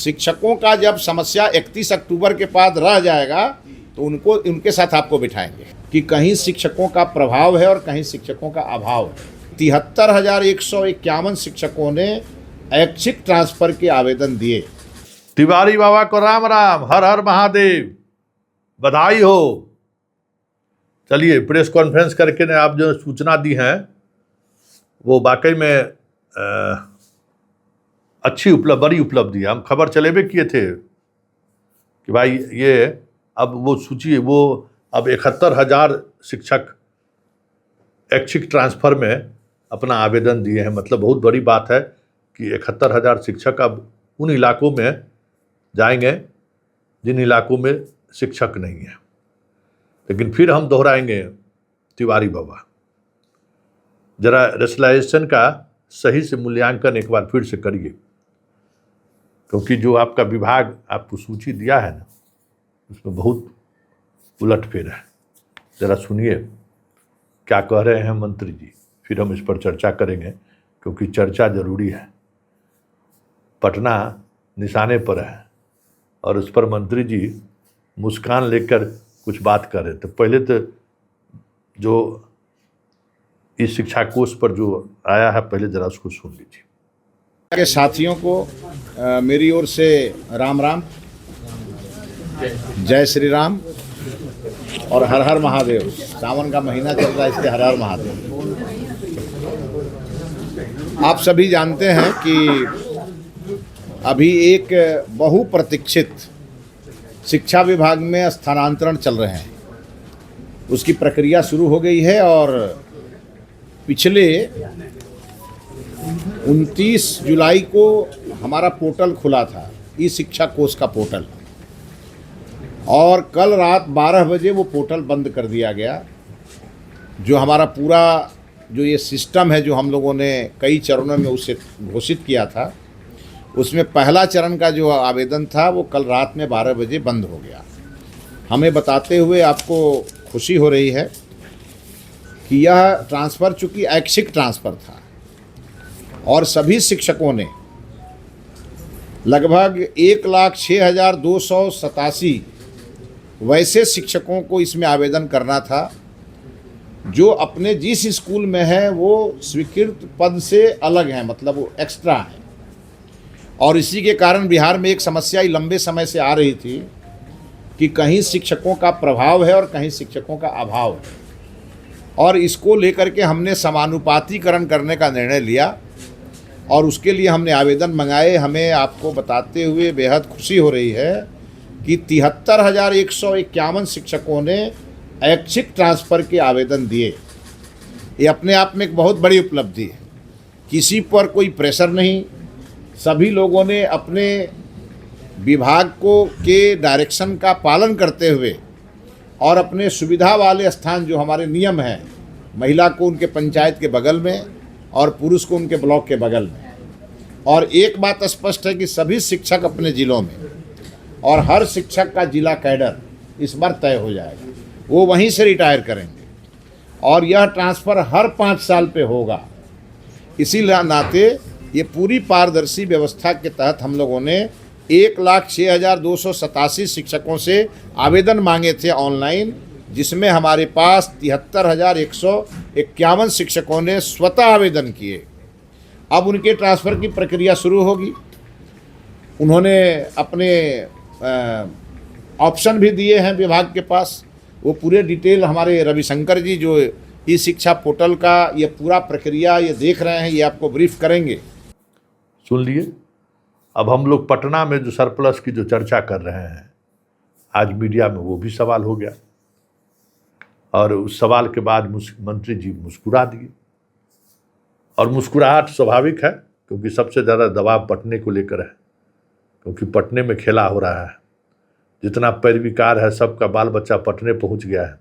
शिक्षकों का जब समस्या 31 अक्टूबर के बाद रह जाएगा तो उनको उनके साथ आपको बिठाएंगे कि कहीं शिक्षकों का प्रभाव है और कहीं शिक्षकों का अभाव है। 73,151 शिक्षकों ने ऐच्छिक ट्रांसफर के आवेदन दिए। तिवारी बाबा को राम राम, हर हर महादेव, बधाई हो। चलिए, प्रेस कॉन्फ्रेंस करके ने आप जो सूचना दी हैं वो वाकई में अच्छी बड़ी उपलब्धि है। हम खबर चलेबे किए थे कि भाई ये अब वो सूची वो अब 71,000 शिक्षक ऐच्छिक ट्रांसफर में अपना आवेदन दिए हैं। मतलब बहुत बड़ी बात है कि 71,000 शिक्षक अब उन इलाकों में जाएंगे जिन इलाकों में शिक्षक नहीं है। लेकिन फिर हम दोहराएंगे, तिवारी बाबा जरा रेशनलाइजेशन का सही से मूल्यांकन एक बार फिर से करिए, क्योंकि जो आपका विभाग आपको सूची दिया है ना, उसमें बहुत उलटफेर है। ज़रा सुनिए क्या कह रहे हैं मंत्री जी, फिर हम इस पर चर्चा करेंगे, क्योंकि चर्चा जरूरी है। पटना निशाने पर है और उस पर मंत्री जी मुस्कान लेकर कुछ बात कर रहे थे। पहले तो जो इस शिक्षा कोष पर जो आया है, पहले ज़रा उसको सुन लीजिए। के साथियों को मेरी ओर से राम राम, जय श्री राम और हर हर महादेव। सावन का महीना चल रहा है, इसलिए हर हर महादेव। आप सभी जानते हैं कि अभी एक बहुप्रतीक्षित शिक्षा विभाग में स्थानांतरण चल रहे हैं, उसकी प्रक्रिया शुरू हो गई है और पिछले 29 जुलाई को हमारा पोर्टल खुला था, ई शिक्षा कोष का पोर्टल, और कल रात 12 बजे वो पोर्टल बंद कर दिया गया। जो हमारा पूरा जो ये सिस्टम है, जो हम लोगों ने कई चरणों में उसे घोषित किया था, उसमें पहला चरण का जो आवेदन था वो कल रात में 12 बजे बंद हो गया। हमें बताते हुए आपको खुशी हो रही है कि यह ट्रांसफ़र चूँकि ऐच्छिक ट्रांसफ़र था और सभी शिक्षकों ने लगभग 1,06,287 वैसे शिक्षकों को इसमें आवेदन करना था जो अपने जिस स्कूल में है वो स्वीकृत पद से अलग हैं, मतलब वो एक्स्ट्रा हैं। और इसी के कारण बिहार में एक समस्या लंबे समय से आ रही थी कि कहीं शिक्षकों का प्रभाव है और कहीं शिक्षकों का अभाव है, और इसको लेकर के हमने समानुपातीकरण करने का निर्णय लिया और उसके लिए हमने आवेदन मंगाए। हमें आपको बताते हुए बेहद खुशी हो रही है कि 73,151 शिक्षकों ने ऐच्छिक ट्रांसफ़र के आवेदन दिए। ये अपने आप में एक बहुत बड़ी उपलब्धि है। किसी पर कोई प्रेशर नहीं, सभी लोगों ने अपने विभाग को के डायरेक्शन का पालन करते हुए और अपने सुविधा वाले स्थान जो हमारे नियम हैं, महिला को उनके पंचायत के बगल में और पुरुष को उनके ब्लॉक के बगल में। और एक बात स्पष्ट है कि सभी शिक्षक अपने ज़िलों में, और हर शिक्षक का जिला कैडर इस बार तय हो जाएगा, वो वहीं से रिटायर करेंगे और यह ट्रांसफ़र हर 5 साल पे होगा। इसी नाते ये पूरी पारदर्शी व्यवस्था के तहत हम लोगों ने 1,06,287 शिक्षकों से आवेदन मांगे थे ऑनलाइन, जिसमें हमारे पास 73,151 शिक्षकों ने स्वतः आवेदन किए। अब उनके ट्रांसफ़र की प्रक्रिया शुरू होगी। उन्होंने अपने ऑप्शन भी दिए हैं विभाग के पास, वो पूरे डिटेल हमारे रविशंकर जी जो ई शिक्षा पोर्टल का ये पूरा प्रक्रिया ये देख रहे हैं, ये आपको ब्रीफ करेंगे। सुन लिए। अब हम लोग पटना में जो सरप्लस की जो चर्चा कर रहे हैं, आज मीडिया में वो भी सवाल हो गया, और उस सवाल के बाद मंत्री जी मुस्कुरा दिए। और मुस्कुराहट स्वाभाविक है, क्योंकि सबसे ज़्यादा दबाव पटने को लेकर है, क्योंकि पटने में खेला हो रहा है। जितना पैरविकार है सबका बाल बच्चा पटने पहुंच गया है।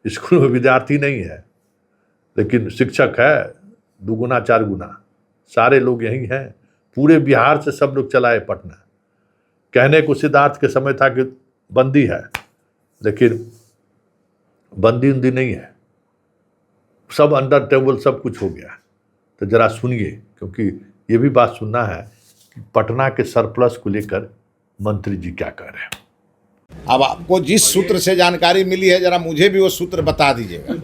स्कूल में विद्यार्थी नहीं है, लेकिन शिक्षक है 2 गुना 4 गुना, सारे लोग यहीं हैं। पूरे बिहार से सब लोग चलाए पटना। कहने को सिद्धार्थ के समय था कि बंदी है, लेकिन बंदी उंदी नहीं है, सब अंडर टेबल सब कुछ हो गया। तो ज़रा सुनिए, क्योंकि ये भी बात सुनना है कि पटना के सरप्लस को लेकर मंत्री जी क्या कह रहे हैं। अब आपको जिस सूत्र से जानकारी मिली है, जरा मुझे भी वो सूत्र बता दीजिएगा।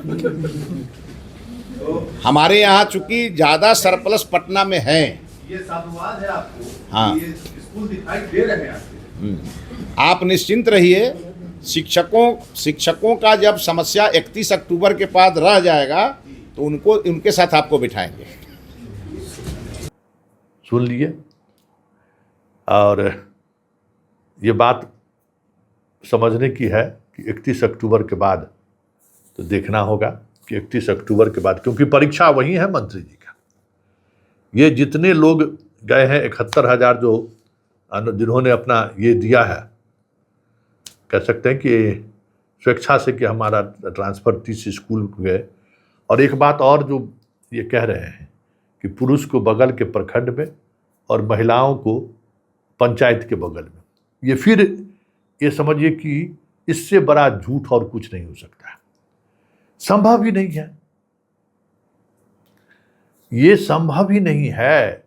हमारे यहाँ चूंकि ज्यादा सरप्लस पटना में है। ये साधुवाद है आपको। हाँ। ये स्कूल दिखाई दे रहे हैं आपको। आप निश्चिंत रहिए, शिक्षकों का जब समस्या 31 अक्टूबर के बाद रह जाएगा तो उनके साथ आपको बिठाएंगे। सुन लिए। और ये बात समझने की है कि 31 अक्टूबर के बाद तो देखना होगा कि 31 अक्टूबर के बाद, क्योंकि परीक्षा वही है मंत्री जी का। ये जितने लोग गए हैं 71,000 जो जिन्होंने अपना ये दिया है, कह सकते हैं कि स्वेच्छा से कि हमारा ट्रांसफ़र 30 स्कूल गए। और एक बात और जो ये कह रहे हैं कि पुरुष को बगल के प्रखंड में और महिलाओं को पंचायत के बगल में, ये फिर ये समझिए कि इससे बड़ा झूठ और कुछ नहीं हो सकता है। संभव ही नहीं है, ये संभव ही नहीं है।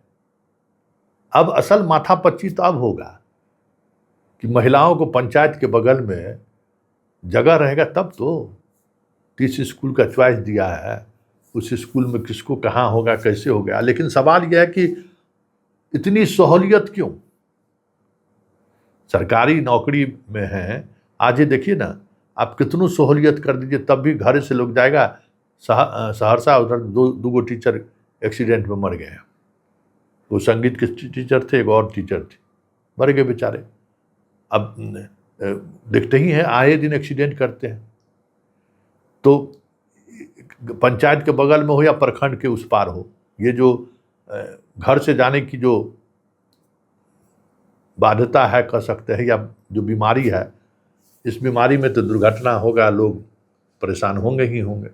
अब असल माथापच्ची तो अब होगा कि महिलाओं को पंचायत के बगल में जगह रहेगा तब तो। 30 स्कूल का चॉइस दिया है, उस स्कूल में किसको कहाँ होगा, कैसे हो गया। लेकिन सवाल यह है कि इतनी सहूलियत क्यों? सरकारी नौकरी में हैं, आज ये देखिए ना, आप कितनों सहूलियत कर दीजिए तब भी घर से लोग जाएगा। सहरसा उधर दो टीचर एक्सीडेंट में मर गए। वो संगीत के टीचर थे, एक और टीचर थे, मर गए बेचारे। अब देखते ही हैं, आए दिन एक्सीडेंट करते हैं। तो पंचायत के बगल में हो या प्रखंड के उस पार हो, ये जो घर से जाने की जो बाध्यता है कह सकते हैं, या जो बीमारी है, इस बीमारी में तो दुर्घटना होगा, लोग परेशान होंगे ही होंगे।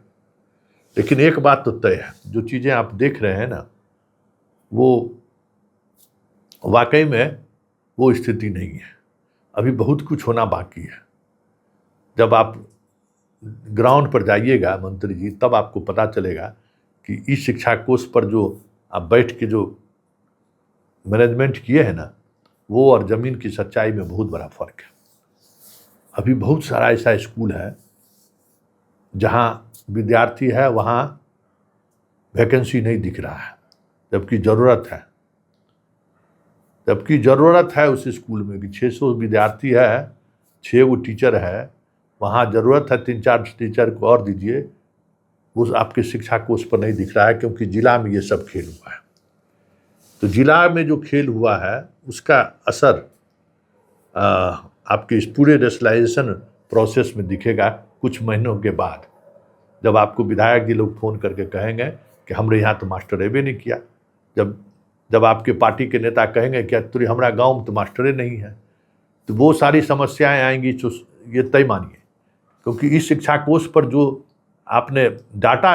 लेकिन एक बात तो तय है, जो चीज़ें आप देख रहे हैं ना, वो वाकई में वो स्थिति नहीं है। अभी बहुत कुछ होना बाकी है। जब आप ग्राउंड पर जाइएगा मंत्री जी, तब आपको पता चलेगा कि इस शिक्षा कोष पर जो आप बैठ के जो मैनेजमेंट किए हैं ना, वो और ज़मीन की सच्चाई में बहुत बड़ा फ़र्क है। अभी बहुत सारा ऐसा स्कूल है जहाँ विद्यार्थी है, वहाँ वैकेंसी नहीं दिख रहा है, जबकि ज़रूरत है। जबकि ज़रूरत है उस स्कूल में कि 600 विद्यार्थी है, 6 वो टीचर है, वहाँ ज़रूरत है 3-4 टीचर को और दीजिए। वो आपके शिक्षा कोष पर नहीं दिख रहा है, क्योंकि ज़िला में ये सब खेल हुआ है। तो ज़िला में जो खेल हुआ है उसका असर आपके इस पूरे रेशनलाइजेशन प्रोसेस में दिखेगा कुछ महीनों के बाद, जब आपको विधायक जी लोग फ़ोन करके कहेंगे कि हमरे यहाँ तो मास्टर एबे नहीं किया। जब आपके पार्टी के नेता कहेंगे कि तुरी हमारा गांव में तो मास्टरे नहीं है, तो वो सारी समस्याएं आएंगी, ये तय मानिए। क्योंकि इस शिक्षा कोष पर जो आपने डाटा,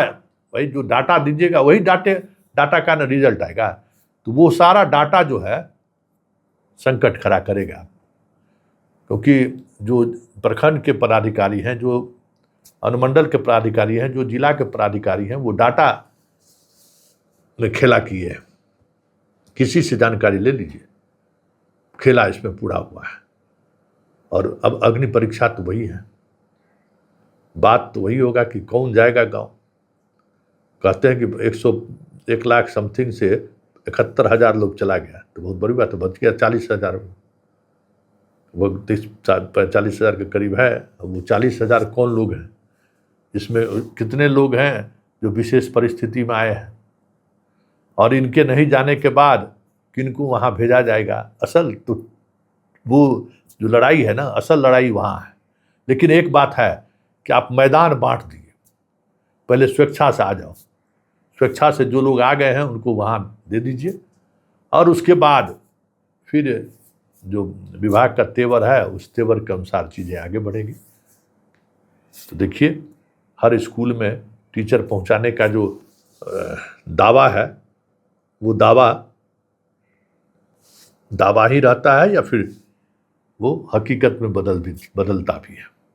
वही जो डाटा दीजिएगा वही डाटा का ना रिजल्ट आएगा। तो वो सारा डाटा जो है संकट खड़ा करेगा, क्योंकि जो प्रखंड के पदाधिकारी हैं, जो अनुमंडल के पदाधिकारी हैं, जो जिला के पदाधिकारी हैं, वो डाटा में खेला किए हैं। किसी से जानकारी ले लीजिए, खेला इसमें पूरा हुआ है। और अब अग्नि परीक्षा तो वही है, बात तो वही होगा कि कौन जाएगा गांव। कहते हैं कि 1 लाख समथिंग से 71,000 लोग चला गया, तो बहुत बड़ी बात है। बच गया 40,000, वो 40,000 के करीब है। वो 40,000 कौन लोग हैं? इसमें कितने लोग हैं जो विशेष परिस्थिति में आए हैं, और इनके नहीं जाने के बाद किनको वहाँ भेजा जाएगा? असल तो वो जो लड़ाई है ना, असल लड़ाई वहाँ है। लेकिन एक बात है कि आप मैदान बांट दिए, पहले स्वेच्छा से आ जाओ, स्वेच्छा से जो लोग आ गए हैं उनको वहाँ दे दीजिए, और उसके बाद फिर जो विभाग का तेवर है उस तेवर के अनुसार चीज़ें आगे बढ़ेगी। तो देखिए, हर स्कूल में टीचर पहुँचाने का जो दावा है, वो दावा ही रहता है, या फिर वो हकीकत में बदलता भी है।